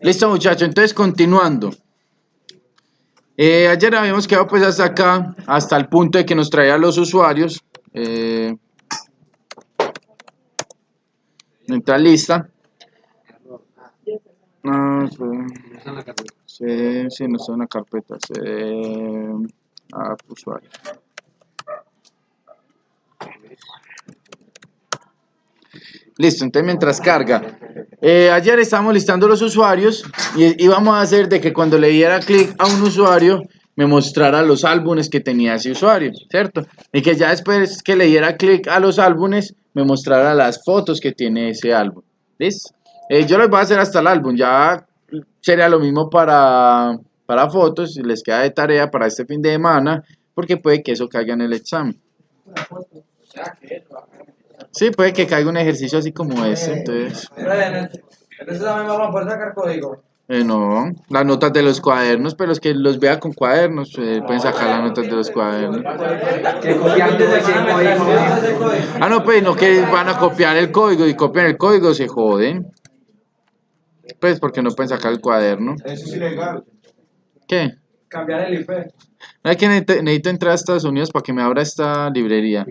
Listo, muchachos, entonces continuando. Ayer habíamos quedado pues hasta acá, hasta el punto de que nos traía a los usuarios. Nuestra lista. Sí, no está en la carpeta. Usuarios. Listo, entonces mientras carga. Ayer estábamos listando los usuarios y íbamos a hacer de que cuando le diera clic a un usuario me mostrara los álbumes que tenía ese usuario, ¿cierto? Y que ya después que le diera clic a los álbumes me mostrara las fotos que tiene ese álbum. ¿Listo? Yo les voy a hacer hasta el álbum, ya sería lo mismo para fotos, si les queda de tarea para este fin de semana, porque puede que eso caiga en el examen. Sí, puede que caiga un ejercicio así como ese, entonces... Entonces también vamos a poder sacar código. No, las notas de los cuadernos, pero los que los vea con cuadernos pueden sacar las notas de los cuadernos. Ah, no, pues no que van a copiar el código y copian el código, se joden. Pues porque no pueden sacar el cuaderno. Eso es ilegal. ¿Qué? Cambiar el IP. No, es que necesito entrar a Estados Unidos para que me abra esta librería.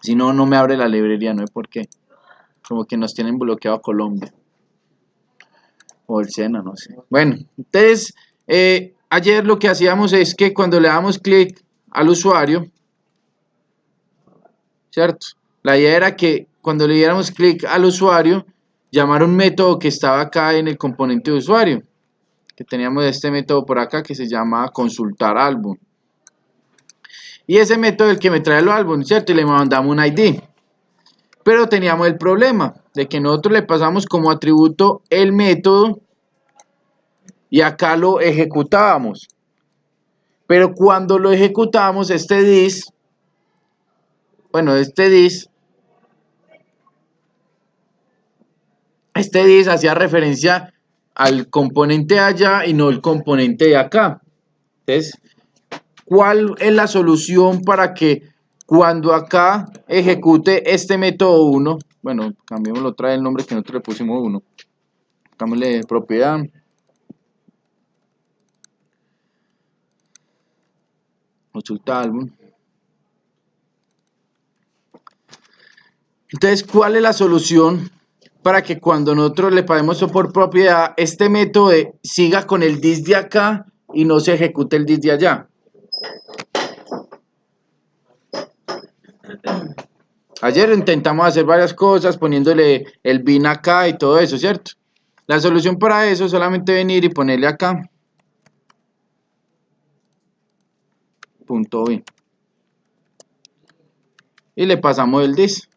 Si no, no me abre la librería, no sé por qué. Como que nos tienen bloqueado a Colombia. O el Sena, no sé. Bueno, entonces, ayer lo que hacíamos es que cuando le damos clic al usuario, ¿cierto? La idea era que cuando le diéramos clic al usuario, llamar un método que estaba acá en el componente de usuario. Que teníamos este método por acá que se llama consultar álbum. Y ese método es el que me trae los álbumes, ¿cierto? Y le mandamos un ID. Pero teníamos el problema de que nosotros le pasamos como atributo el método y acá lo ejecutábamos. Pero cuando lo ejecutábamos, este dis hacía referencia al componente de allá y no el componente de acá. Entonces, ¿cuál es la solución para que cuando acá ejecute este método 1, bueno, cambiémoslo otra vez el nombre que nosotros le pusimos 1, cambiémosle propiedad, consulta álbum. Entonces, ¿cuál es la solución para que cuando nosotros le paguemos por propiedad, este método siga con el dis de acá y no se ejecute el dis de allá? Ayer intentamos hacer varias cosas poniéndole el bin acá y todo eso, ¿cierto? La solución para eso es solamente venir y ponerle acá punto bin y le pasamos el dis.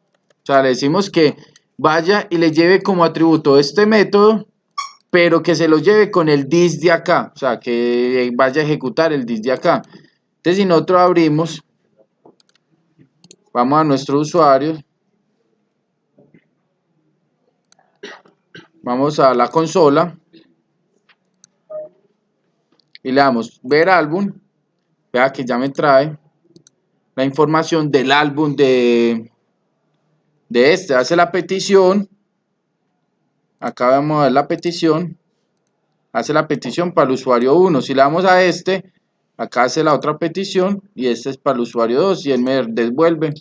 O sea, le decimos que vaya y le lleve como atributo este método, pero que se lo lleve con el dis de acá, o sea, que vaya a ejecutar el dis de acá. Entonces, si nosotros abrimos, vamos a nuestro usuario, vamos a la consola y le damos ver álbum, vea que ya me trae la información del álbum de este, hace la petición, acá vamos a ver la petición, hace la petición para el usuario 1, si le damos a este, acá hace la otra petición y este es para el usuario 2 y él me devuelve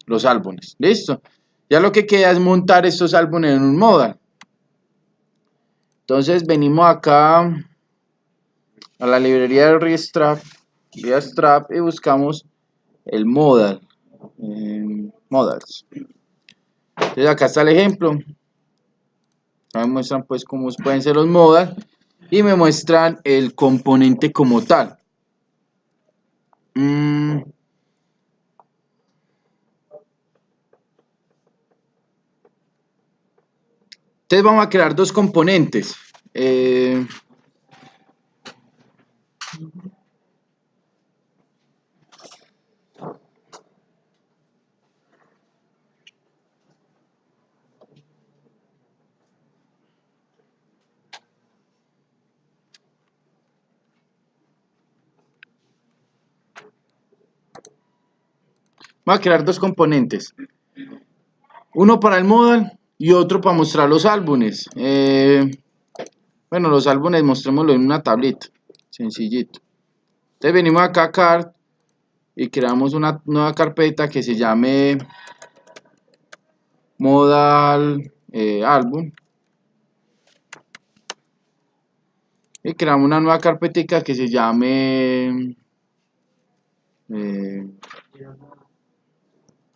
los álbumes, listo. Ya lo que queda es montar estos álbumes en un modal. Entonces venimos acá a la librería de Restrap y buscamos el modal, modals. Entonces acá está el ejemplo. Acá me muestran pues cómo pueden ser los modal y me muestran el componente como tal. Entonces vamos a crear dos componentes. Voy a crear dos componentes. Uno para el modal y otro para mostrar los álbumes. Bueno, los álbumes mostrémoslo en una tablita, sencillito. Entonces venimos acá a Card y creamos una nueva carpeta que se llame Modal Álbum. Y creamos una nueva carpetica que se llame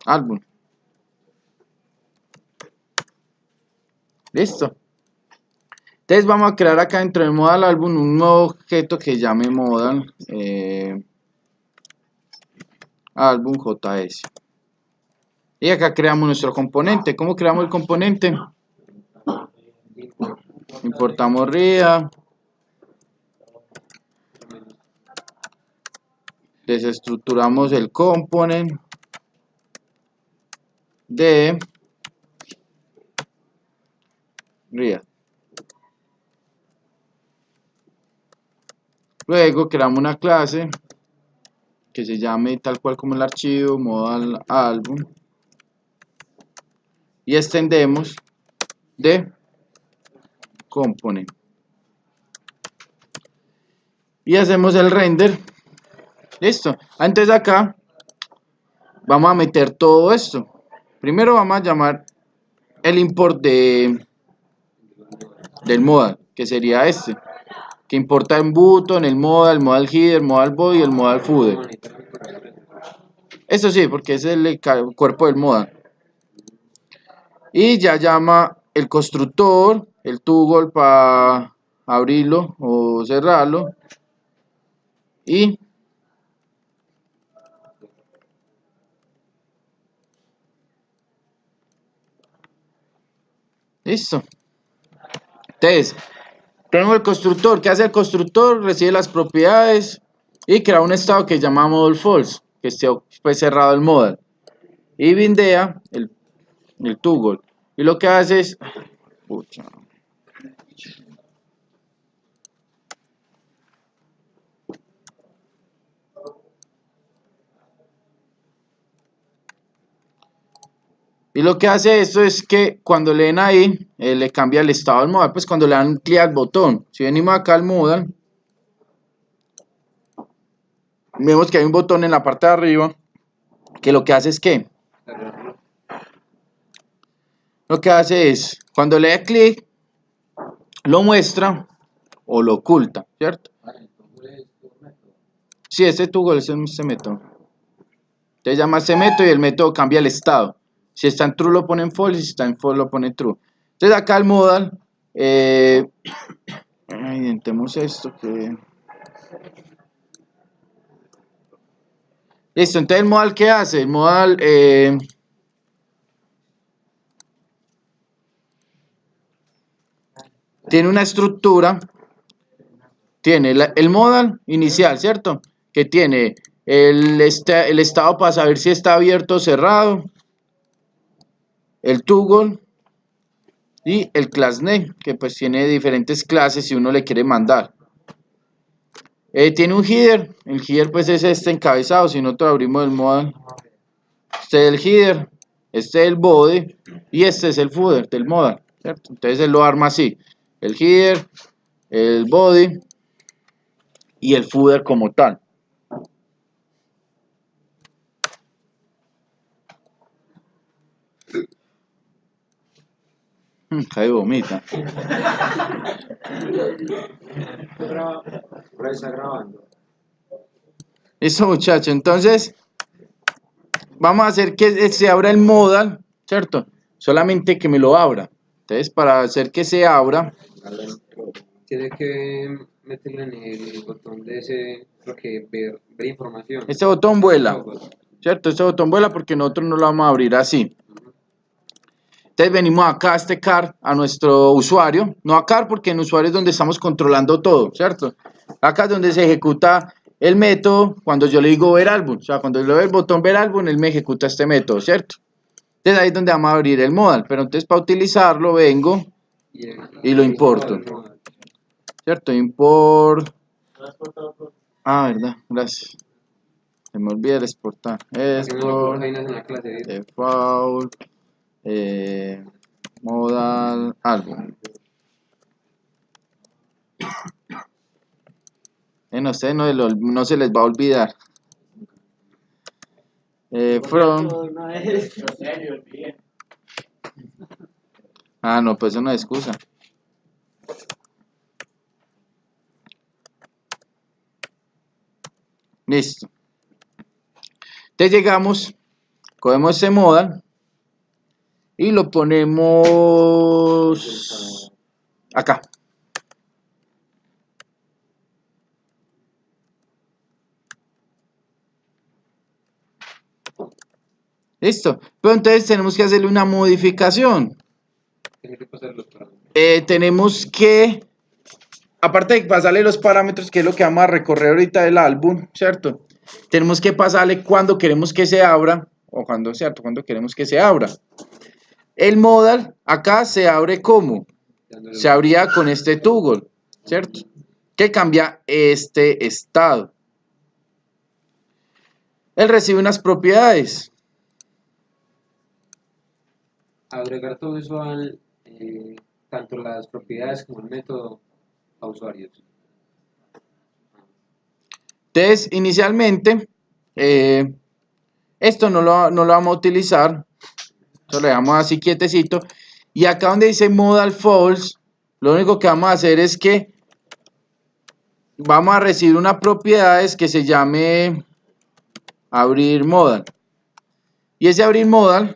álbum. Listo. Entonces vamos a crear acá dentro del modal álbum un nuevo objeto que llame modal álbum JS. Y acá creamos nuestro componente. ¿Cómo creamos el componente? Importamos RIA. Desestructuramos el component de RIA. Luego creamos una clase que se llame tal cual como el archivo modal álbum y extendemos de component y hacemos el render. Listo. Antes de acá vamos a meter todo esto. Primero vamos a llamar el import del modal, que sería este, que importa en button, el modal header, modal body y el modal footer. Eso sí, porque ese es el cuerpo del modal. Y ya llama el constructor, el toggle para abrirlo o cerrarlo. Y listo. Entonces, tenemos el constructor. ¿Qué hace el constructor? Recibe las propiedades y crea un estado que llama modal false, que esté pues, cerrado el modal. Y bindea el toggle. Y lo que hace es... Pucha. Y lo que hace esto es que cuando le den ahí, le cambia el estado del modal, pues cuando le dan clic al botón. Si venimos acá al modal, vemos que hay un botón en la parte de arriba, que lo que hace es que, cuando le da clic, lo muestra o lo oculta, ¿cierto? Sí, este toggle es este método. Entonces llama este método y el método cambia el estado. Si está en true lo pone en false y si está en false lo pone en true. Entonces acá el modal, intentemos esto que... Listo, entonces el modal ¿qué hace? El modal tiene una estructura, tiene el modal inicial, ¿cierto? Que tiene el estado para saber si está abierto o cerrado, el toggle y el class name, que pues tiene diferentes clases si uno le quiere mandar. Tiene un header, el header pues es este encabezado, si nosotros abrimos el modal, este es el header, este es el body y este es el footer del modal, ¿cierto? Entonces él lo arma así, el header, el body y el footer como tal. Ahí vomita. Está grabando. Listo, muchachos, entonces vamos a hacer que se abra el modal, ¿cierto? Solamente que me lo abra. Entonces, para hacer que se abra, Tiene que meterle en el botón de ese, lo que ver información. este botón vuela, ¿cierto? Este botón vuela porque nosotros no lo vamos a abrir así. Entonces venimos acá a este car, a nuestro usuario, no a car porque en usuario es donde estamos controlando todo, ¿cierto? Acá es donde se ejecuta el método cuando yo le digo ver álbum, o sea, cuando yo le doy el botón ver álbum, él me ejecuta este método, ¿cierto? Entonces ahí es donde vamos a abrir el modal, pero entonces para utilizarlo vengo y lo importo, ¿cierto? Import, verdad, gracias. Se me olvida el exportar, export, default, modal álbum. No sé, no se les va a olvidar. From. Ah, no, pues eso no es excusa. Listo. Entonces llegamos, cogemos ese modal y lo ponemos acá. Listo. Pero entonces tenemos que hacerle una modificación. Tiene que pasar los parámetros. Tenemos que, aparte de pasarle los parámetros, que es lo que vamos a recorrer ahorita del álbum, ¿cierto? Tenemos que pasarle cuando queremos que se abra, o cuando, ¿cierto? Cuando queremos que se abra. El modal acá se abre como, se abría con este toggle, ¿cierto? Que cambia este estado. Él recibe unas propiedades. Agregar todo eso al, tanto las propiedades como el método a usuarios. Entonces, inicialmente, esto no lo vamos a utilizar. Esto lo dejamos así quietecito. Y acá donde dice modal false, lo único que vamos a hacer es que vamos a recibir una propiedad que se llame abrir modal. Y ese abrir modal,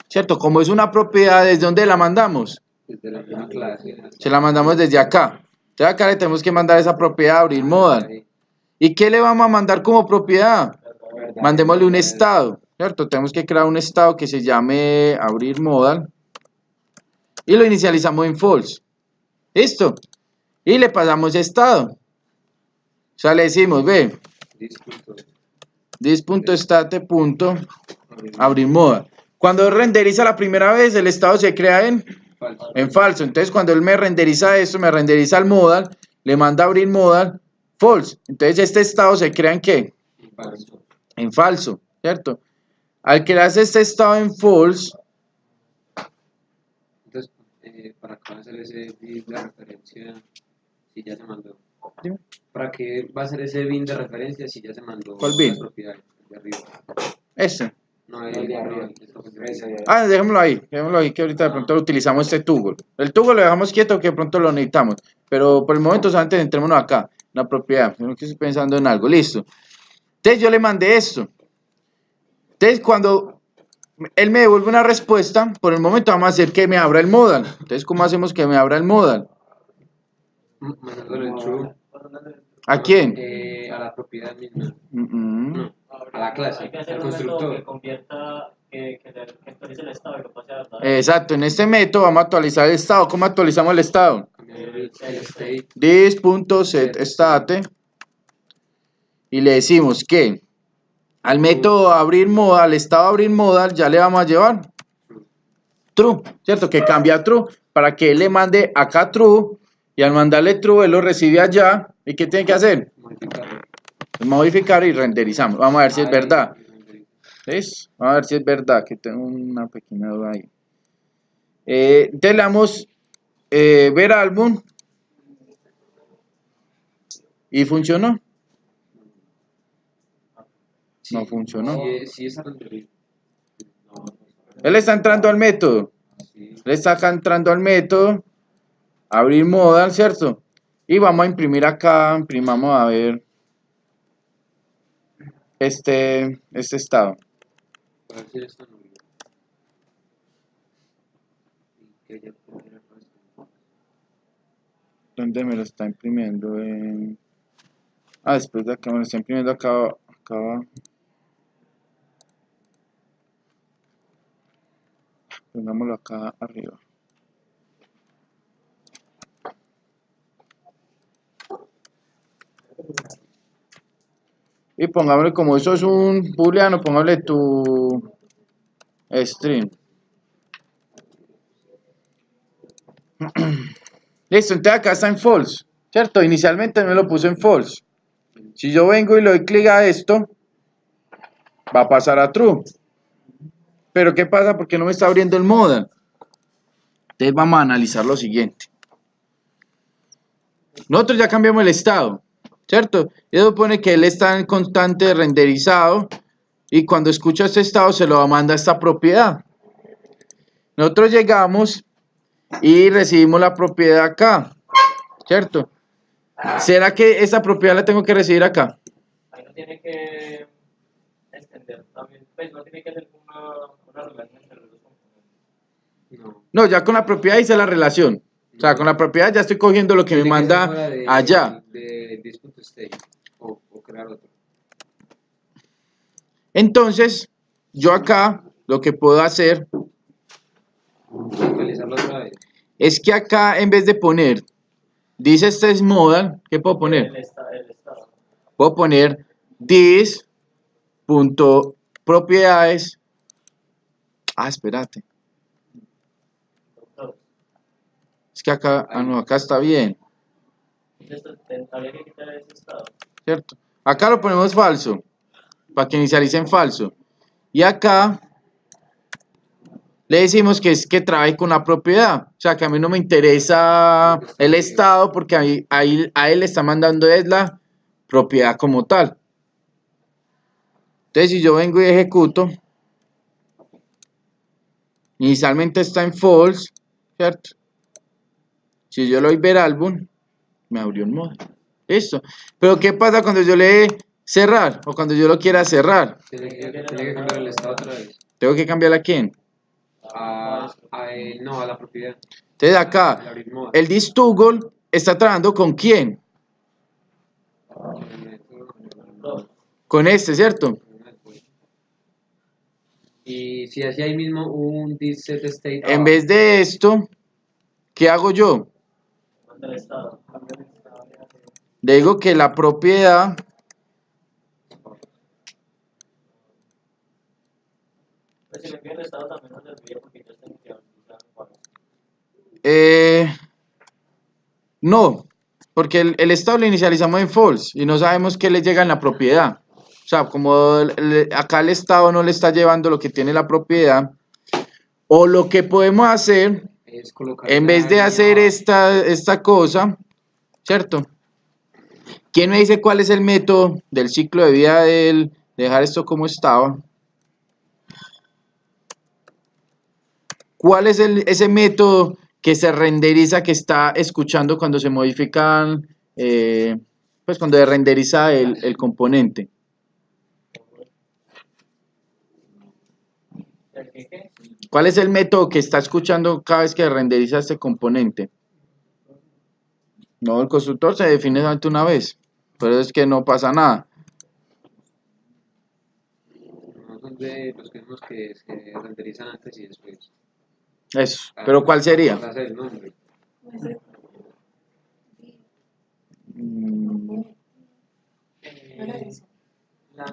¿cierto? Como es una propiedad, ¿desde dónde la mandamos? Desde la misma clase. Se la mandamos desde acá. Entonces acá le tenemos que mandar esa propiedad abrir modal. ¿Y qué le vamos a mandar como propiedad? Mandémosle un estado, ¿cierto? Tenemos que crear un estado que se llame abrir modal. Y lo inicializamos en false. ¿Listo? Y le pasamos estado. O sea, le decimos, ve, this.state.abrir modal. Cuando renderiza la primera vez, el estado se crea en falso. Entonces, cuando él me renderiza esto, me renderiza el modal, le manda abrir modal, false. Entonces, este estado se crea en ¿qué? En falso, ¿cierto? Al crearse este estado en false, Entonces, ¿para qué va a ser ese bin de referencia si ya se mandó? Dime. ¿Para qué va a ser ese bin de referencia si ya se mandó? ¿Cuál bin? Las propiedades, el de arriba. este. No, el de arriba. Ah, dejémoslo ahí, que ahorita de pronto lo utilizamos este toggle. El toggle lo dejamos quieto que de pronto lo necesitamos, pero por el momento solamente centrémonos acá, una propiedad, yo no estoy pensando en algo, listo. Entonces yo le mandé esto. Entonces cuando él me devuelve una respuesta, por el momento vamos a hacer que me abra el modal. Entonces, ¿cómo hacemos que me abra el modal? Mandándole el true. ¿A quién? A la propiedad misma. Mm-mm. No, a la clase, Hay que hacer al un método que constructor. convierta, que actualice el estado y lo pase a verdad. Exacto, en este método vamos a actualizar el estado. ¿Cómo actualizamos el estado? Cambiando el state. This.setState y le decimos que al método abrir modal, al estado abrir modal, ya le vamos a llevar true, ¿cierto? Que cambia a true para que él le mande acá true y al mandarle true él lo recibe allá. ¿Y qué tiene que hacer? Modificarlo. Modificar y renderizamos. Vamos a ver si es Ahí, verdad. ¿Ves? Vamos a ver si es verdad, que tengo una pequeña duda ahí. Entonces le damos ver álbum y funcionó. Sí, No funcionó. Sí, esa rendería. Él está entrando al método. Sí. Él está acá entrando al método. Abrir modal, ¿cierto? Y vamos a imprimir acá. Imprimamos a ver este estado. Para ver si ya está nulo. Y que ya puede ir al resto. ¿Dónde me lo está imprimiendo? Después de acá me lo está imprimiendo acá abajo. Pongámoslo acá arriba. Y pongámosle, como eso es un booleano, pongámosle tu string. Listo, entonces acá está en false, ¿cierto? Inicialmente me lo puse en false. Si yo vengo y le doy clic a esto, va a pasar a true. Pero ¿qué pasa? Porque no me está abriendo el modal. Entonces vamos a analizar lo siguiente. Nosotros ya cambiamos el estado, ¿cierto? Y eso supone que él está en constante renderizado y cuando escucha este estado se lo manda a esta propiedad. Nosotros llegamos y recibimos la propiedad acá, ¿cierto? ¿Será que esa propiedad la tengo que recibir acá? Ahí no tiene que extender también, pues no tiene que hacer una relación entre los dos componentes. No. No, ya con la propiedad hice la relación. O sea, con la propiedad ya estoy cogiendo lo que me Tiene ser fuera manda de- allá. de this.state o crear otro. Entonces, yo acá lo que puedo hacer Actualizarlo otra vez. es que acá en vez de poner, dice este es modal, ¿qué puedo poner? El estado. Puedo poner this.propiedades. Ah, espérate. Doctor. Es que acá, no, acá está bien, Entonces, habría que quitar ese estado. ¿cierto? Acá lo ponemos falso, para que inicialice en falso. Y acá le decimos que es que trabaje con una propiedad. O sea, que a mí no me interesa el estado porque a él le está mandando es la propiedad como tal. Entonces, si yo vengo y ejecuto, inicialmente está en false, ¿cierto? Si yo le doy ver álbum, me abrió un modo. Listo. Pero ¿qué pasa cuando yo le dé cerrar o cuando yo lo quiera cerrar? Tiene que cambiar el estado otra vez. Tengo que cambiarle a quién. No, a la propiedad. Entonces acá, El abrir moda. el this toggle está trabajando con quién. Con este, ¿cierto? Y si hacía ahí mismo un this set state. En vez de esto, ¿qué hago yo? Manda el estado. Le digo que la propiedad Pues si le envío el estado también no le olvide porque ya está iniciado. no, porque el estado lo inicializamos en false y no sabemos qué le llega en la propiedad. O sea, como acá el estado no le está llevando lo que tiene la propiedad, o lo que podemos hacer, Es colocar en vez de la hacer línea esta cosa, ¿cierto? ¿Quién me dice cuál es el método del ciclo de vida de dejar esto como estaba? ¿Cuál es ese método que se renderiza, que está escuchando cuando se modifican, pues cuando se renderiza el componente? ¿El qué? ¿Cuál es el método que está escuchando cada vez que renderiza este componente? No, el constructor se define solamente una vez, pero es que no pasa nada. no son de los mismos que se renderizan antes y después. Eso, pero ¿cuál sería? Para hacer el nombre. Mm,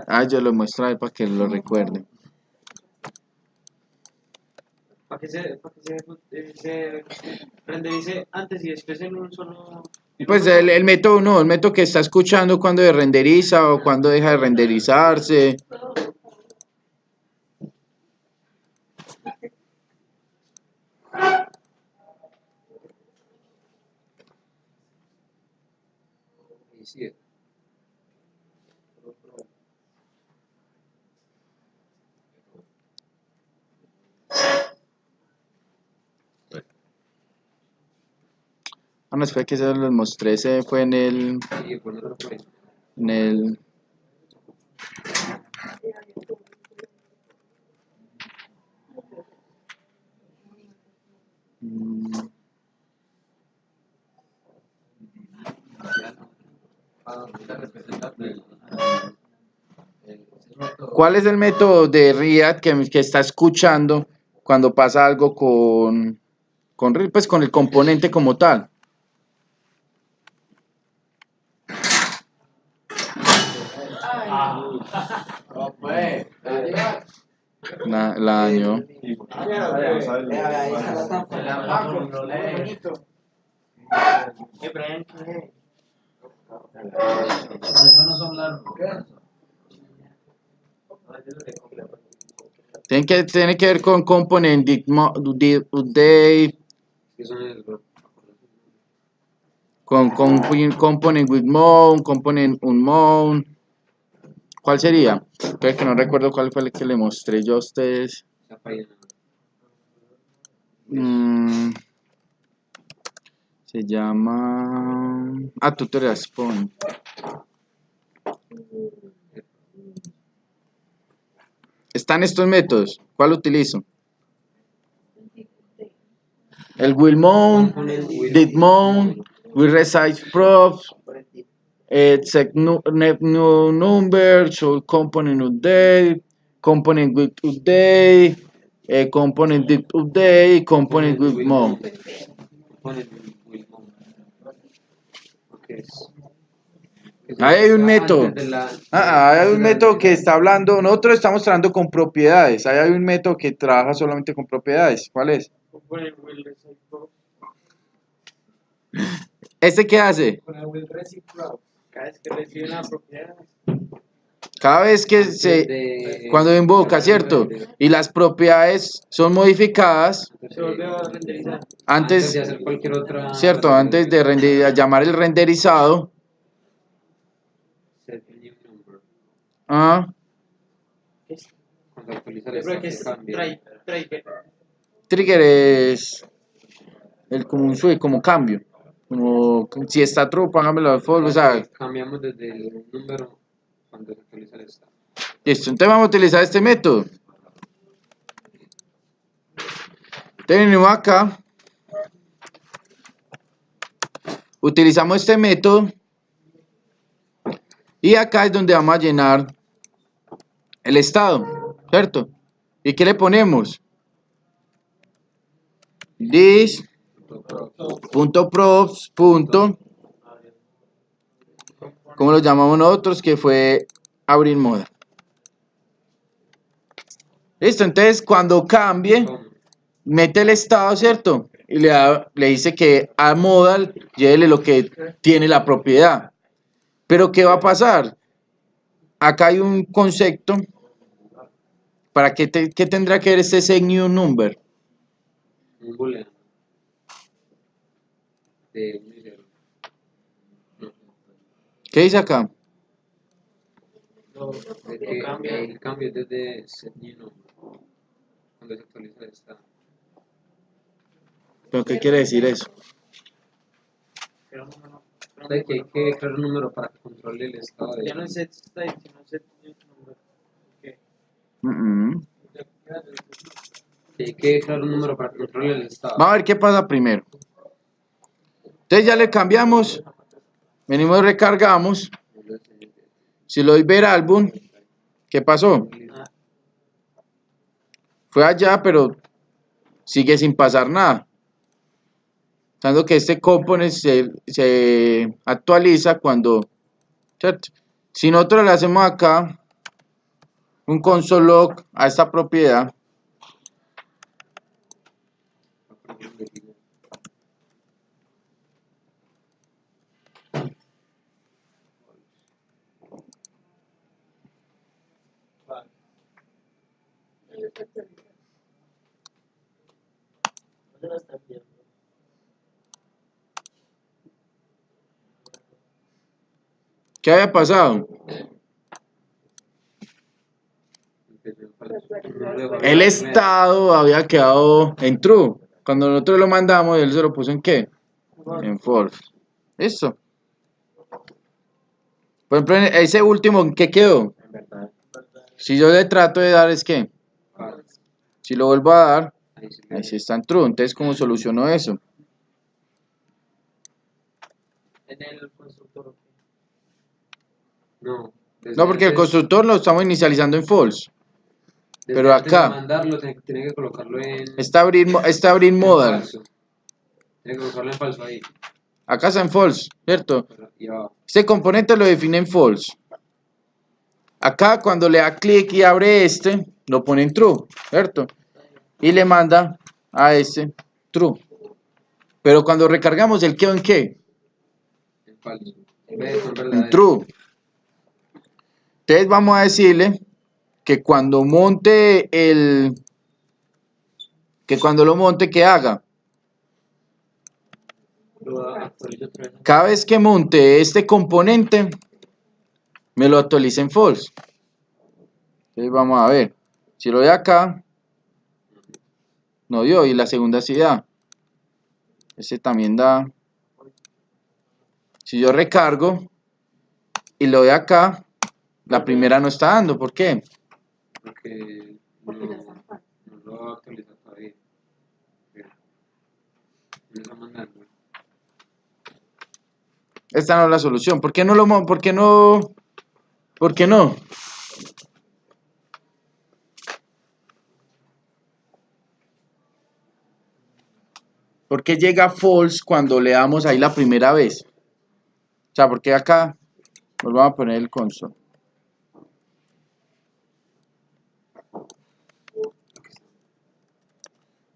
La, yo lo muestro ahí para que lo recuerden. Para que se renderice antes y después en un solo. Pues el método no, el método que está escuchando cuando se renderiza o cuando deja de renderizarse. Y sí, Ah, no, espera que se los mostré, ese fue y ponerlo por ahí. en el mm, ¿cuál es el método de RIAD que está escuchando cuando pasa algo pues con el componente como tal? La dañó. Eso no son largos. Tiene que ver con component update ¿Qué son esos? Con component with mount, component unmount. ¿Cuál sería? Creo que no recuerdo cuál fue el que le mostré yo a ustedes. Esa página. Se llama... Tutorial Spawn. Están estos métodos. ¿Cuál utilizo? El will mount, did mount, will resize props, set new number, show component update, component with update, component did update, component with mount. Component with mount. ¿Qué es? Ahí hay un método. Antes de la- Hay un método que está hablando, nosotros estamos trabajando con propiedades. Ahí hay un método que trabaja solamente con propiedades. ¿Cuál es? Con el will reciproc. ¿Este qué hace? Con el will reciproc. Cada vez que recibe una propiedad. Cada vez que cuando invoca, ¿cierto? Y las propiedades son modificadas Se vuelve a renderizar. Antes de antes, hacer cualquier otra. ¿cierto? Antes de llamar el renderizado. Set new number. Cuando actualiza el Yo creo estado que se es cambia. trigger. Trigger es como un switch, como cambio. Como si está true, póngamelo al false. O sea, Cambiamos desde el número cuando se actualiza el estado. listo, entonces vamos a utilizar este método. Tenemos acá. Utilizamos este método. Y acá es donde vamos a llenar el estado, ¿cierto? ¿Y qué le ponemos? This.props. ¿Cómo lo llamamos nosotros? Que fue abrir moda. Listo, entonces cuando cambie, mete el estado, ¿cierto? Y le dice que a modal llévele lo que tiene la propiedad. Pero ¿qué va a pasar? Acá hay un concepto. ¿Para qué tendrá que ver este set new number? Un booleano. De 1 y 0. ¿Qué dice acá? De que el cambio es desde set new number. Cuando se actualiza el estado. ¿Pero qué quiere decir eso? Pero no. De que hay que crear un número para que controle el estado de Ya no es set state, sino set new number. Ok. que hay que crear un número para que controle el estado. Vamos a ver qué pasa primero. Entonces ya le cambiamos. Venimos y recargamos. Si lo doy ver álbum, ¿qué pasó? Fue allá, pero sigue sin pasar nada. Tanto que este component se actualiza cuando, ¿cierto? Si nosotros le hacemos acá un console log a esta propiedad, ¿Dónde la están viendo? ¿qué había pasado? El estado había quedado en true. Cuando nosotros lo mandamos, él se lo puso en ¿qué? En false. ¿Listo? Por ejemplo, en ese último, ¿qué quedó? Si yo le trato de dar, ¿es qué? Si lo vuelvo a dar, ahí sí está en true. Entonces, ¿cómo soluciono eso? En el constructor. No, No, porque el constructor lo estamos inicializando en false. pero antes de acá- mandarlo, tiene que colocarlo en. Está abrir en modal. falso. Tiene que colocarlo en falso ahí. Acá está en false, ¿cierto? Y abajo. Este componente lo define en false. Acá cuando le da clic y abre este, lo pone en true, ¿cierto? Y le manda a este true. Pero cuando recargamos, ¿el quedó en qué? En falso. En vez de con En verdadero. true. Entonces vamos a decirle que cuando monte el... Que cuando lo monte, ¿qué haga? Lo actualizo otra vez. Cada vez que monte este componente, me lo actualiza en false. Entonces vamos a ver. Si lo doy acá, no dio. Y la segunda sí da. Este también da. Si yo recargo y lo doy acá, la primera no está dando. ¿Por qué? Porque no lo va a actualizar todavía. Pero no está mandando. Esta no es la solución. ¿Por qué no lo por qué no? ¿Por qué no? ¿Por qué llega false cuando le damos ahí la primera vez? O sea, ¿por qué acá? Volvamos a poner el console.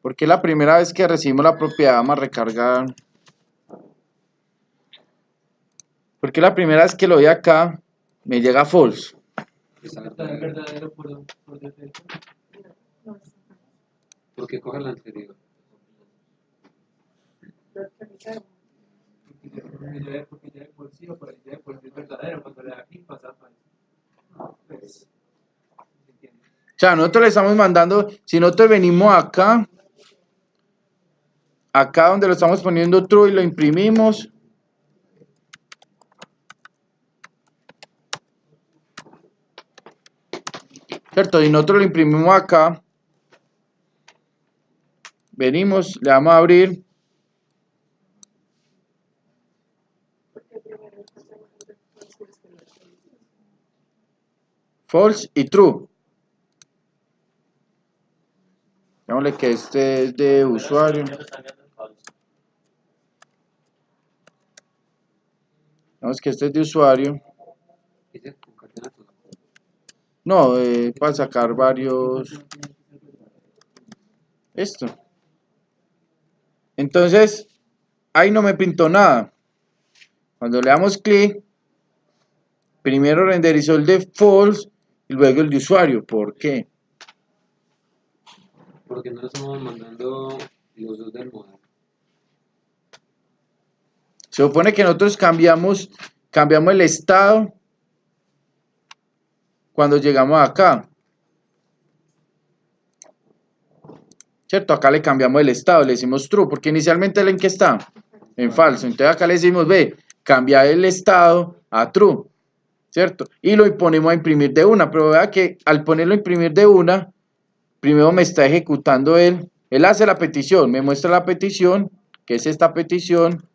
¿Por qué la primera vez que recibimos la propiedad vamos a recargar? ¿Por qué la primera vez que lo doy acá me llega false? verdadero por defecto. Porque coge la anterior. Porque ya de por sí o por ahí ya de por sí es verdadero, cuando le da aquí pasa falso. Pues, ¿entiendes? O sea, nosotros le estamos mandando, si nosotros venimos acá donde lo estamos poniendo true y lo imprimimos, ¿cierto? Y nosotros lo imprimimos acá, venimos, le vamos a abrir, false y true. Digámosle que este es de usuario. Digamos que este es de usuario. Dice concatena todo. No, para sacar varios. Esto. Entonces, ahí no me pintó nada. Cuando le damos clic, primero renderizó el de false y luego el de usuario. ¿Por qué? Porque no estamos mandando los dos del modal. Se supone que nosotros cambiamos el estado cuando llegamos acá. ¿Cierto? Acá le cambiamos el estado, le decimos true, porque inicialmente él en qué está? En falso. Entonces acá le decimos, ve, cambia el estado a true, ¿cierto? Y lo ponemos a imprimir de una, pero vea que al ponerlo a imprimir de una, primero me está ejecutando él hace la petición, me muestra la petición, que es esta petición,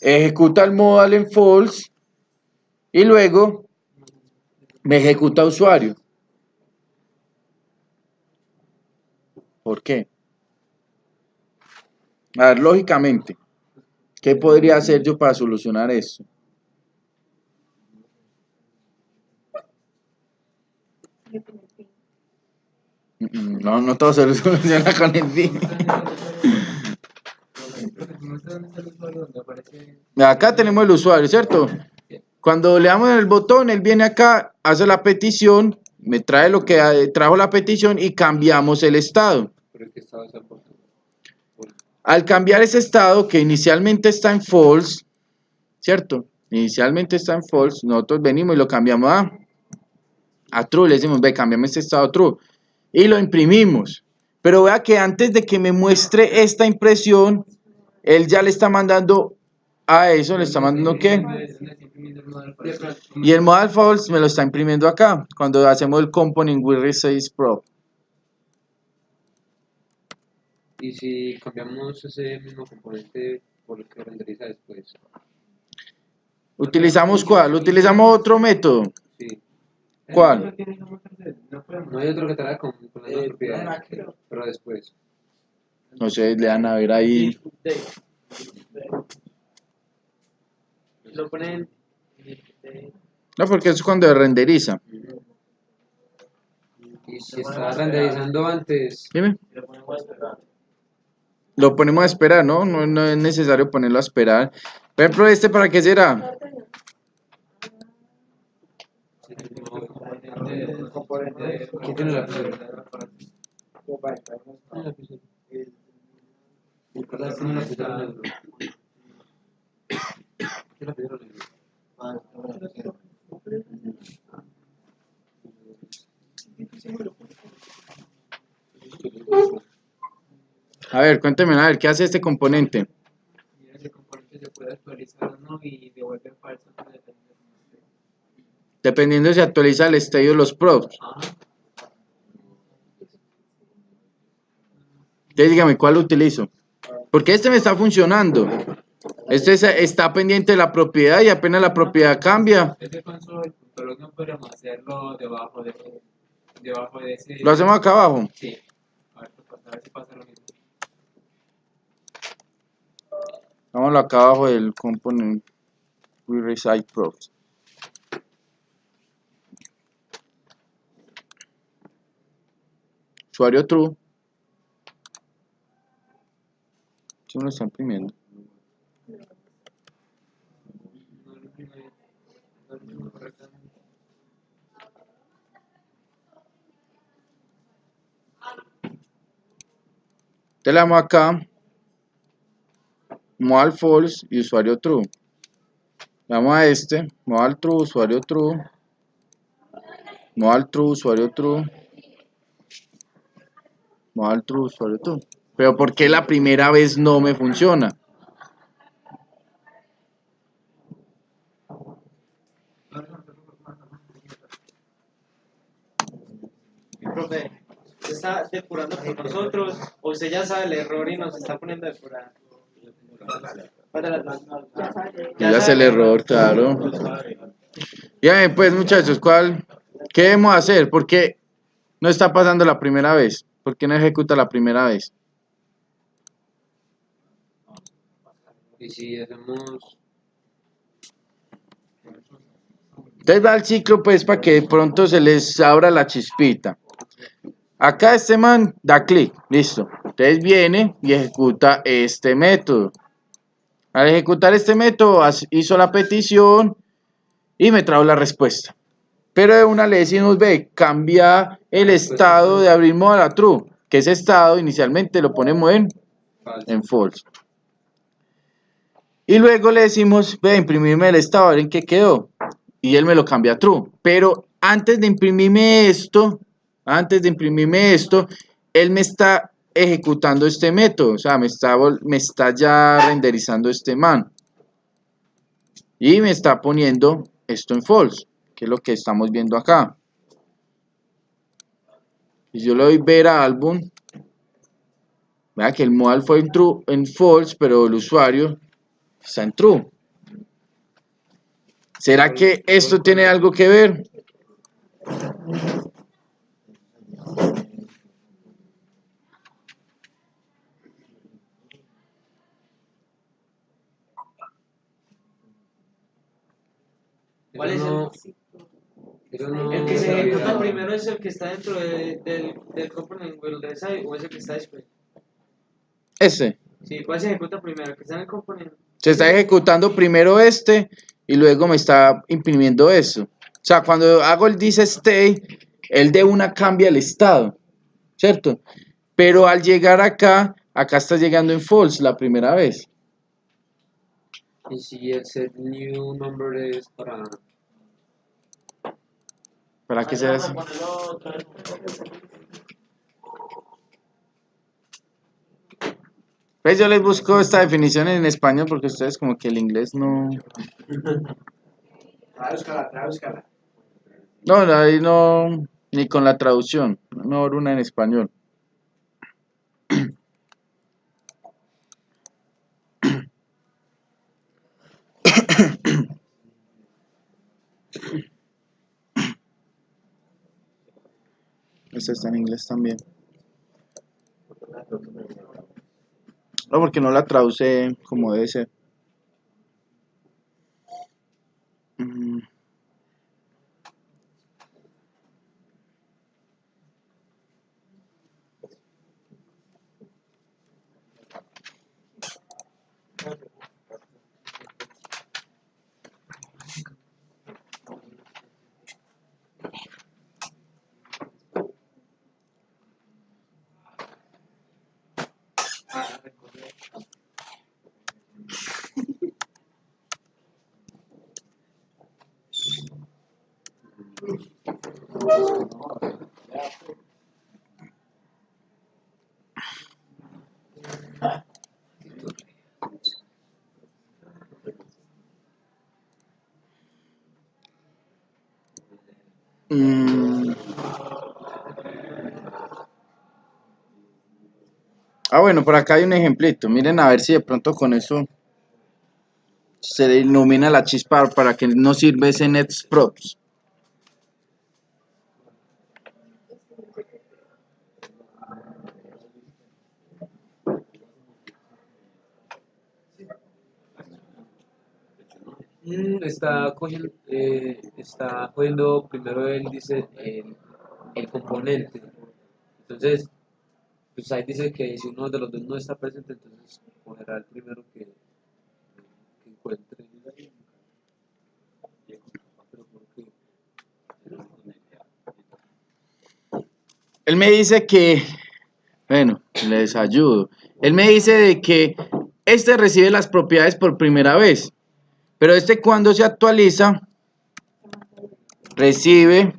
ejecuta el modal en false, y luego me ejecuta usuario. ¿Por qué? A ver, lógicamente, ¿qué podría hacer yo para solucionar esto? No, no todo se soluciona con el fin. Acá tenemos el usuario, ¿cierto? Cuando le damos el botón, él viene acá, hace la petición, me trae lo que trajo la petición y cambiamos el estado. Pero es que estaba esa por tu. Al cambiar ese estado, que inicialmente está en false, ¿cierto? Inicialmente está en false, nosotros venimos y lo cambiamos a true, le decimos, ve, cambiame este estado a true, y lo imprimimos. Pero vea que antes de que me muestre esta impresión, él ya le está mandando a eso, le está mandando ¿qué? Y el modal false me lo está imprimiendo acá, cuando hacemos el component with resize prop. Y si cambiamos ese mismo componente por el que renderiza después. ¿Utilizamos cuál? ¿Utilizamos otro método? Sí. ¿Cuál? No hay otro que traiga con la misma propiedad, pero después. No sé, le dan a ver ahí. Lo ponen. No, porque es cuando renderiza. Y si está renderizando antes, Dime. Lo ponemos a esperar. Lo ponemos a esperar, ¿no? No es necesario ponerlo a esperar. Por ejemplo, ¿este para qué será? ¿quién tiene la opción? La tiene la pizarra negro. ¿Qué la pizarra negro? A ver, cuénteme, a ver, ¿qué hace este componente? Y ese componente se puede actualizar o no y devuelve falso, pues, depende de cómo esté. Dependiendo si actualiza el estadio de los props. Ajá. Entonces dígame, ¿cuál utilizo? Porque este me está funcionando. Está pendiente de la propiedad y apenas la propiedad cambia. Ese console.log no podríamos hacerlo debajo de ese. Lo hacemos acá abajo. Sí. A ver, a ver si pasa lo mismo. Vámonos acá abajo del component we recite props. Usuario true. ¿Sí me lo está imprimiendo? No lo imprime, no lo imprime correctamente. Te le damos acá. Modal false y usuario true. Le damos a este. Modal true, usuario true. Modal true, usuario true. Modal true, usuario true. Pero ¿por qué la primera vez no me funciona? Profe, ¿usted está depurando por nosotros o usted ya sabe el error y nos está poniendo a depurar? Ya hace el error, claro. Bien, pues muchachos, ¿qué debemos hacer? ¿Por qué no está pasando la primera vez? ¿Por qué no ejecuta la primera vez? Y si hacemos. Entonces va al ciclo pues para que de pronto se les abra la chispita. Acá este man da clic, listo. Entonces viene y ejecuta este método. Al ejecutar este método hizo la petición y me trajo la respuesta. Pero de una le decimos, ve, cambia el estado de abrir modal a true, que ese estado inicialmente lo ponemos en false. Y luego le decimos, ve, imprimirme el estado, a ver en qué quedó. Y él me lo cambia a true. Pero antes de imprimirme esto, él me está ejecutando este método. O sea, me está ya renderizando este man. Y me está poniendo esto en false, que es lo que estamos viendo acá. Y yo le doy ver a álbum. Vea que el modal fue en false, pero el usuario está en true. ¿Será que esto tiene algo que ver? ¿Cuál es El el que se ejecuta primero es el que está dentro del component will recite o es el que está después? Ese. Sí, ¿cuál se ejecuta primero? ¿El que está en el component? Se está ejecutando primero este y luego me está imprimiendo eso. O sea, cuando hago el this stay, él de una cambia el estado, ¿cierto? Pero al llegar acá está llegando en false la primera vez. Y si el set new number es ¿Para qué sea eso? Pues yo les busco esta definición en español porque ustedes como que el inglés no... Tradúzcala. No, ahí no, ni con la traducción, mejor una en español. Esta está en inglés también. No, porque no la traduce como debe ser. Mm. Ah, bueno, por acá hay un ejemplito. Miren a ver si de pronto con eso se le ilumina la chispa para que nos sirve ese Netsprops. Está cogiendo primero él dice el componente. Entonces, pues ahí dice que si uno de los dos no está presente, entonces cogerá el primero que encuentre. Pero ¿por qué? Él me dice que, bueno, les ayudo. Él me dice de que este recibe las propiedades por primera vez, pero este cuando se actualiza, recibe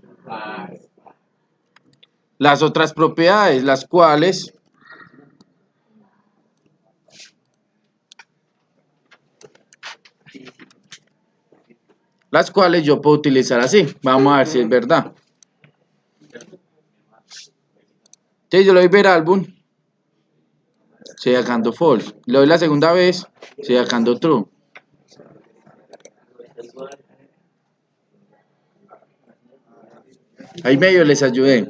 las otras propiedades, las cuales yo puedo utilizar así. Vamos a ver si es verdad. Entonces yo le doy ver álbum, sigue sacando false. Le doy la segunda vez, sigue sacando true. Ahí medio les ayudé.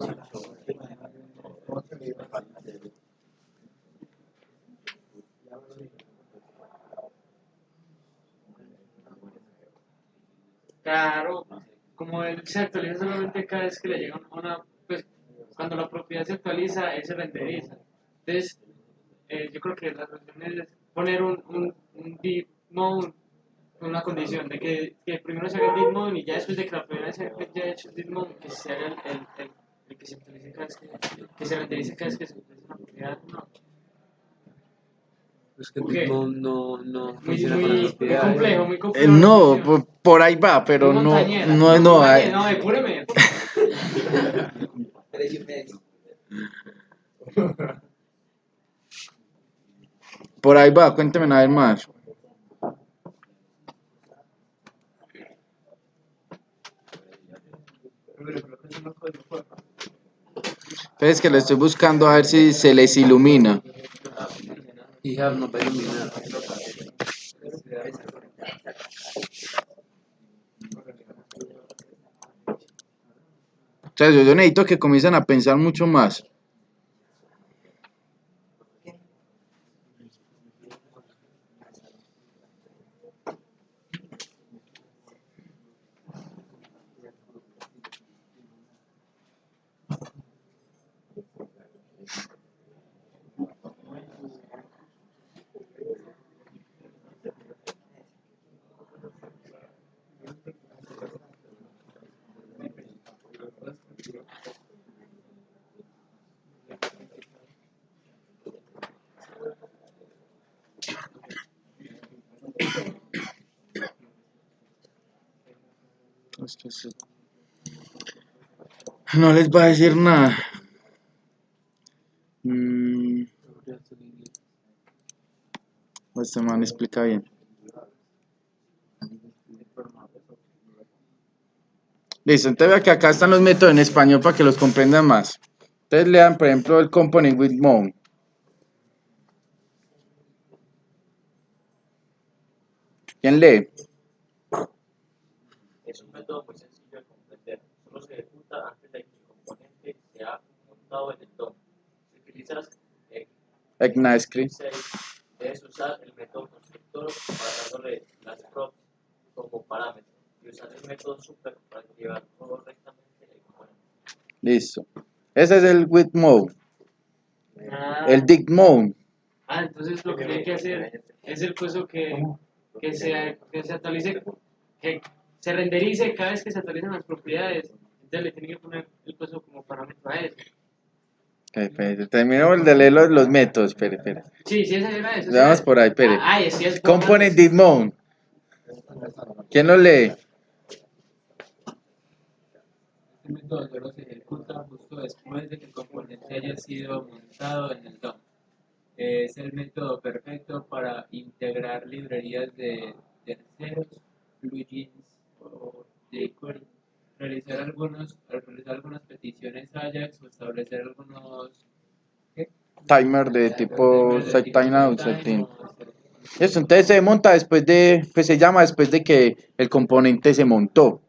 Claro, como él se actualiza solamente cada vez que le llega pues cuando la propiedad se actualiza, él se renderiza. Entonces, yo creo que la solución es poner un deep mode, una condición de que primero se haga el deep mode y ya después de que la propiedad se haya hecho el deep mode, que se haga el que se actualice cada vez que se renderice cada vez que se actualiza una propiedad. No. Pues que el ¿Qué? ritmo no Muy, funciona con las muy propiedades. complejo, muy complejo. la No, solución. por ahí va, pero Muy no, montañera, no, muy no. montañera, no, epúreme. Por ahí va, cuénteme una vez más. Es que le estoy buscando a ver si se les ilumina. Hija, no va a iluminar. O sea, yo necesito que comiencen a pensar mucho más. No les va a decir nada. Este man explica bien. Listo, entonces vea que acá están los métodos en español para que los comprendan más. Entonces lean, por ejemplo, el component with mount. ¿Quién lee? Es un método muy sencillo de comprender. Solo se ejecuta antes de que el componente sea montado en el DOM. Si utilizas ECMAScript. 6, debes usar el método constructor para dándole las props como parámetro y usar el método super para activar correctamente el componente. Listo. Ese es el with mount. Ah, El dig mount. entonces lo que hay que hacer es el coso que se actualice, que se renderice cada vez que se actualizan las propiedades. Entonces le tienen que poner el coso como parámetro a eso. Espere, termino de leer los métodos. Espere. Sí, sí, esa era eso. Veamos por ahí, espere. Sí, es Component dig mount. ¿Quién lo lee? Este método solo se ejecuta justo después de que el componente haya sido montado en el DOM. es el método perfecto para integrar librerías de terceros, plugins o jQuery, realizar algunas peticiones Ajax o establecer algunos ¿qué? Timer de tipo Timers de set tipo time out, setTime setting. o set- Eso, entonces se monta después de, pues se llama después de que el componente se montó.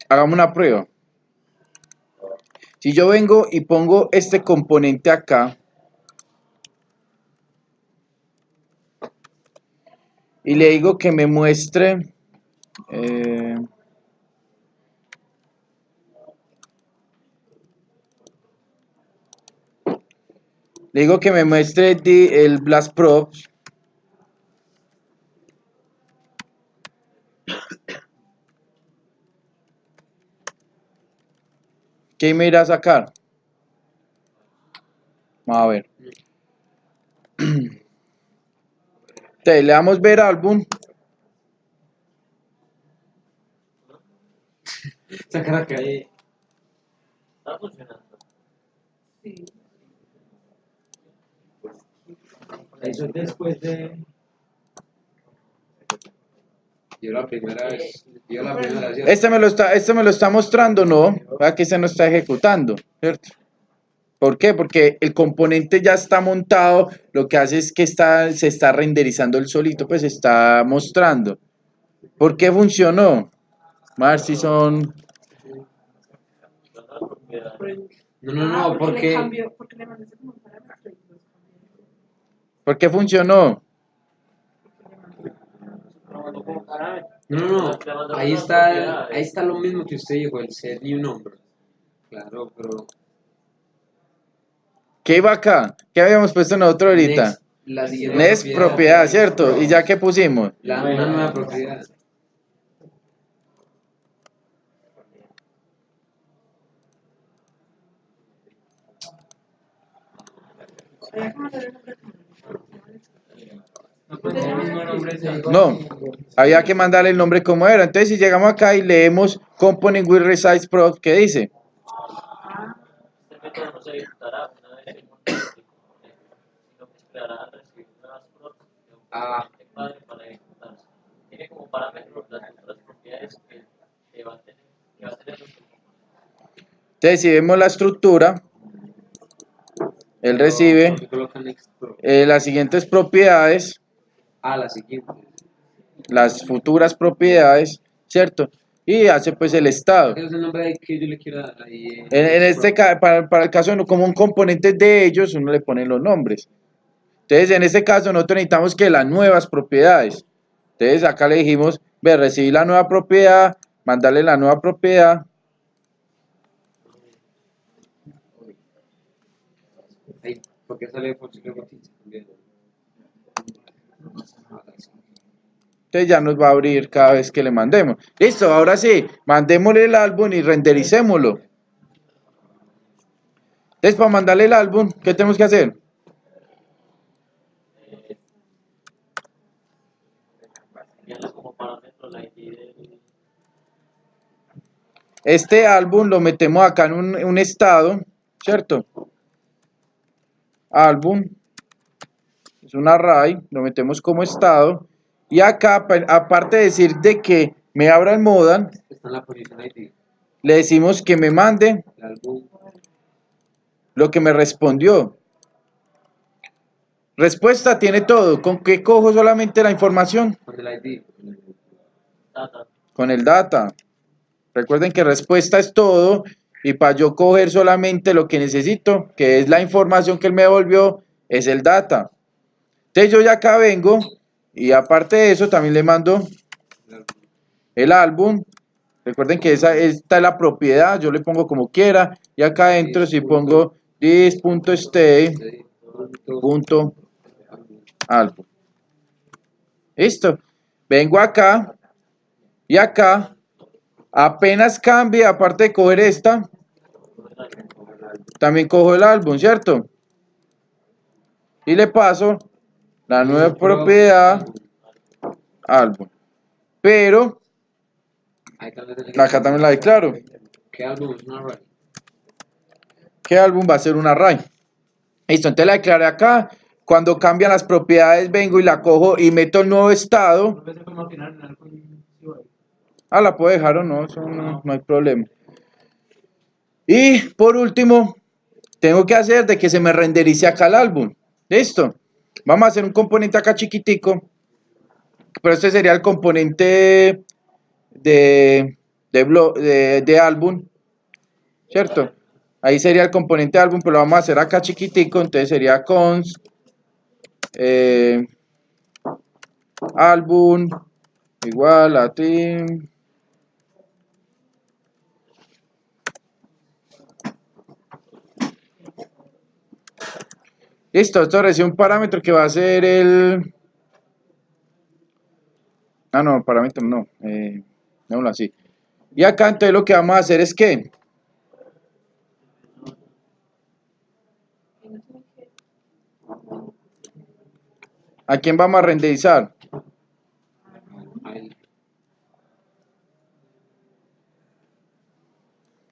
Hagamos una prueba. Si yo vengo y pongo este componente acá y le digo que me muestre le digo que me muestre el Blast Props. ¿Qué me irá a sacar? Vamos a ver. Entonces, le damos ver álbum. Sacar acá y Está funcionando. eso es después de ¿cierto? Este me lo está mostrando, no. Vea que se no está ejecutando, ¿cierto? ¿Por qué? Porque el componente ya está montado, lo que hace es que se está renderizando el solito, pues se está mostrando. ¿Por qué funcionó? Vamos a ver si son... Otra propiedad. No, porque Porque le mandaste como un parámetro y los cambié. ¿Por qué funcionó? como parámetro. no, ahí está lo mismo que usted dijo, el set new number. Claro, pero ¿Qué iba acá? ¿Qué habíamos puesto nosotros ahorita? next, la siguiente Next propiedad, ¿cierto? ¿Y ya qué pusimos? una nueva propiedad. No puede ser el mismo nombre. No, había que mandarle el nombre como era. Entonces, si llegamos acá y leemos Component with Resize Prop, ¿qué dice? Este método no se ejecutará una vez el componente, sino que esperará a recibir nuevas props de un componente padre para ejecutarse. Tiene como parámetro las otras propiedades que va a tener nuestro componente. Entonces, si vemos la estructura, él recibe las siguientes propiedades, La siguiente. las futuras propiedades, ¿cierto? Y hace pues el estado. ¿Qué es el nombre que yo le quiero dar ahí? En este caso, para el caso, como un componente de ellos, uno le pone los nombres. Entonces, en este caso, nosotros necesitamos que las nuevas propiedades. Entonces, acá le dijimos, ve, recibir la nueva propiedad, mandarle la nueva propiedad. Ahí, porque sale posible noticia también. Entonces ya nos va a abrir cada vez que le mandemos. Listo, ahora sí, mandémosle el álbum y rendericémoslo. Entonces, para mandarle el álbum, ¿qué tenemos que hacer? Tiene como parámetro la ID del Este álbum lo metemos acá en un estado, ¿cierto? Álbum, es un array, lo metemos como estado. Y acá, aparte de decir de que me abra el modal, Está en la posición ID. le decimos que me mande El álbum. lo que me respondió. Respuesta tiene todo. ¿Con qué cojo solamente la información? Con el ID. data. Con el data. Recuerden que respuesta es todo. Y para yo coger solamente lo que necesito, que es la información que él me devolvió, es el data. Entonces yo ya acá vengo y aparte de eso también le mando el álbum. Recuerden que esta es la propiedad, yo le pongo como quiera. Y acá adentro si pongo this.stay.álbum. Listo. Vengo acá y acá apenas cambie, aparte de coger esta, también cojo el álbum, ¿cierto? Y le paso la nueva propiedad álbum. Pero acá también la declaro. ¿Qué álbum es un array? ¿Qué álbum va a ser un array? Listo, entonces la declaré acá. Cuando cambian las propiedades, vengo y la cojo y meto el nuevo estado. Ah, la puedo dejar o no, eso no hay problema. Y por último, tengo que hacer de que se me renderice acá el álbum. Listo. Vamos a hacer un componente acá chiquitico. Pero este sería el componente de álbum. ¿Cierto? Ahí sería el componente álbum, pero lo vamos a hacer acá chiquitico. Entonces sería const álbum igual a team. Listo, esto recibe un parámetro que va a ser el... Ah, no, parámetro no. Démoslo así. Y acá entonces lo que vamos a hacer es que... ¿A quién vamos a renderizar?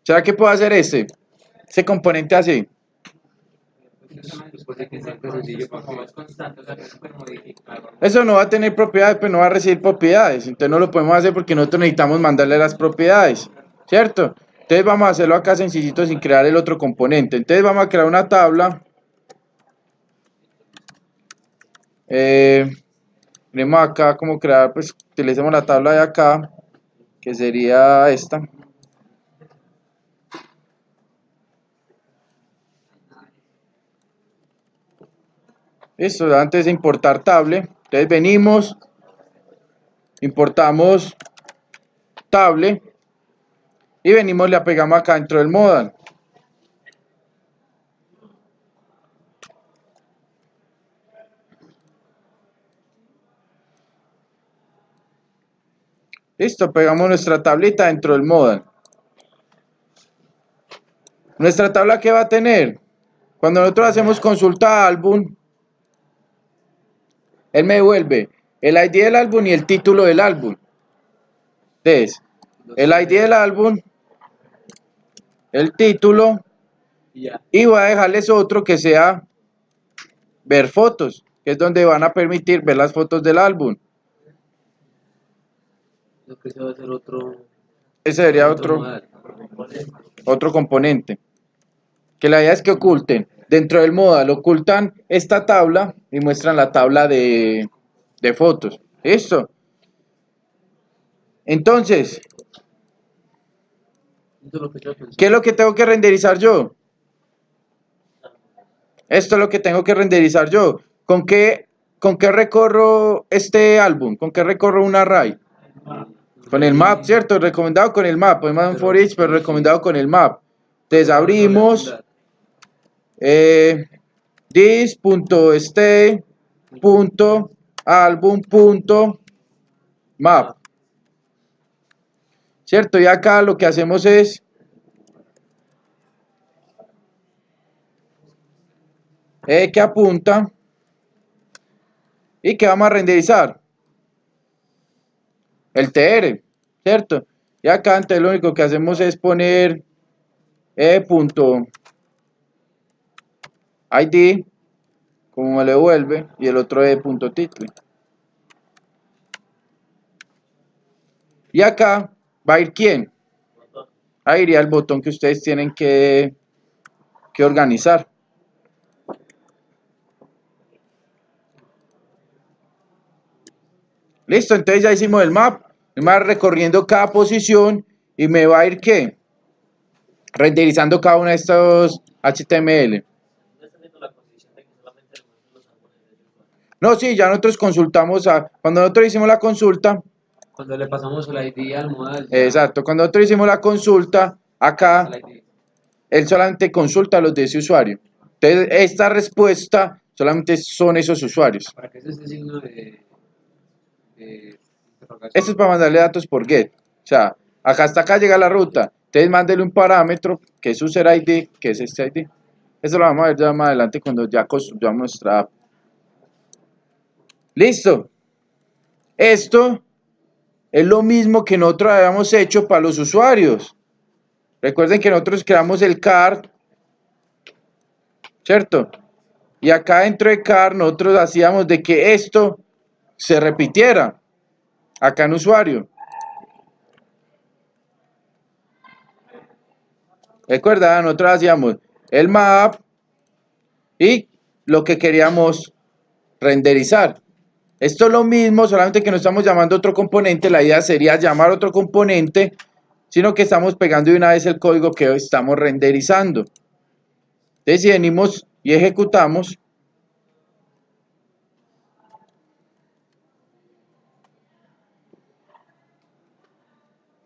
¿Será que puedo hacer ese componente así? Después de que sea sencillo, Como es constante, o sea, que se puede modificar. Eso no va a tener propiedades, pues no va a recibir propiedades. Entonces no lo podemos hacer porque nosotros necesitamos mandarle las propiedades, ¿cierto? Entonces vamos a hacerlo acá sencillito sin crear el otro componente. Entonces vamos a crear una tabla. Tenemos acá como crear, pues utilicemos la tabla de acá, que sería esta. Listo, antes de importar table, entonces venimos, importamos table y venimos, le pegamos acá dentro del modal. Listo, pegamos nuestra tablita dentro del modal. Nuestra tabla, ¿qué va a tener? Cuando nosotros hacemos consulta a álbum, él me devuelve el ID del álbum y el título del álbum. Entonces, el ID del álbum, el título, y voy a dejarles otro que sea ver fotos, que es donde van a permitir ver las fotos del álbum. lo que se va a hacer otro. Ese sería modal. otro componente. Que la idea es que oculten. Dentro del modal ocultan esta tabla y muestran la tabla de fotos. ¿Listo? Entonces, Eso es lo que yo pensé. ¿qué es lo que tengo que renderizar yo? Esto es lo que tengo que renderizar yo. ¿Con qué recorro este álbum? ¿Con qué recorro un array? Con el map, ¿cierto? Recomendado con el map. Podemos hacer un for each, pero recomendado con el map. Entonces abrimos this.stay.album.map. ¿Cierto? Y acá lo que hacemos es que apunta y que vamos a renderizar el TR, ¿cierto? Y acá entonces lo único que hacemos es poner id como me lo devuelve y el otro title. Y acá va a ir ¿quién? Ahí iría el botón que ustedes tienen que organizar. Listo, entonces ya hicimos el map recorriendo cada posición y me va a ir ¿qué? Renderizando cada uno de estos HTML. No, sí, ya nosotros consultamos cuando nosotros hicimos la consulta. Cuando le pasamos el ID al modal. Ya, Exacto, cuando nosotros hicimos la consulta, acá el ID. él solamente consulta a los de ese usuario. Entonces, esta respuesta solamente son esos usuarios. ¿Para qué es ese signo de interrogación? Esto es para mandarle datos por get. O sea, acá hasta acá llega la ruta. Entonces, mándele un parámetro que es user ID, que es este ID. Eso lo vamos a ver ya más adelante cuando ya construyamos nuestra app. Listo. Esto es lo mismo que nosotros habíamos hecho para los usuarios. Recuerden que nosotros creamos el card ¿cierto? Y acá dentro de car nosotros hacíamos de que esto se repitiera acá en usuario. Recuerda, nosotros hacíamos el map y lo que queríamos renderizar. Esto es lo mismo, solamente que no estamos llamando otro componente. La idea sería llamar otro componente, sino que estamos pegando de una vez el código que estamos renderizando. Entonces, si venimos y ejecutamos,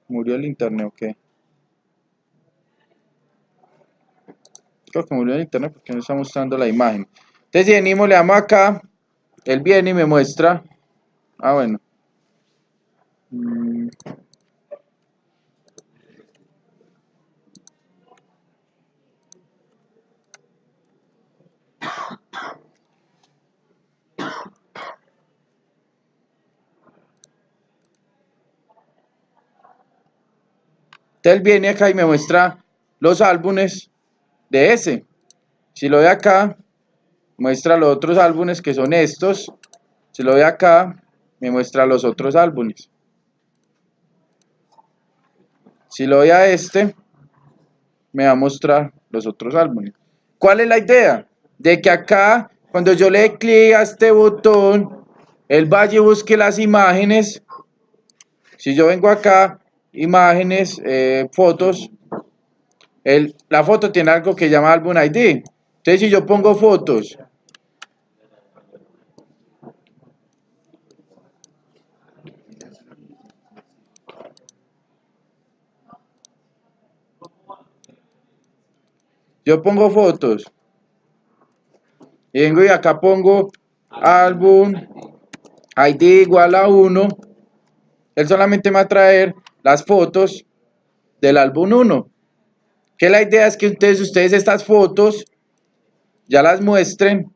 ¿murió el internet o qué? Creo que murió el internet porque no está mostrando la imagen. Entonces, si venimos, le damos acá, él viene y me muestra. Ah, bueno. Entonces, él viene acá y me muestra los álbumes de ese. Si lo ve acá, muestra los otros álbumes que son estos. Si lo ve acá, me muestra los otros álbumes. Si lo ve a este, me va a mostrar los otros álbumes. ¿Cuál es la idea? De que acá, cuando yo le dé clic a este botón, él vaya y busque las imágenes. Si yo vengo acá, imágenes, fotos, la foto tiene algo que llama álbum ID. Entonces, si yo pongo fotos, yo pongo fotos y vengo y acá pongo álbum ID igual a 1, él solamente me va a traer las fotos del álbum 1. Que la idea es que ustedes estas fotos ya las muestren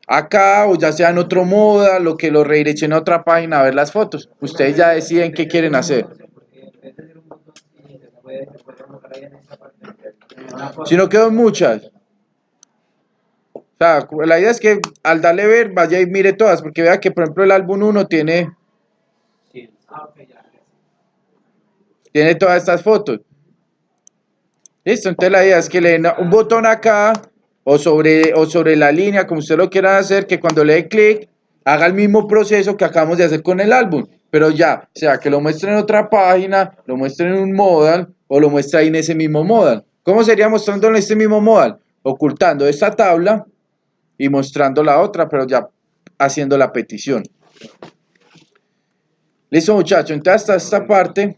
acá o ya sea en otro modo, lo que lo redireccione a otra página a ver las fotos. Ustedes ya deciden qué quieren hacer. Si no quedan muchas. O sea, la idea es que al darle ver vaya y mire todas, porque vea que por ejemplo el álbum 1 tiene todas estas fotos. Listo, entonces la idea es que le den un botón acá o sobre la línea, como usted lo quiera hacer, que cuando le dé clic haga el mismo proceso que acabamos de hacer con el álbum, pero ya, o sea, que lo muestre en otra página, lo muestre en un modal o lo muestre ahí en ese mismo modal. ¿Cómo sería mostrándolo en este mismo modal? Ocultando esta tabla y mostrando la otra, pero ya haciendo la petición. Listo, muchachos, entonces hasta esta parte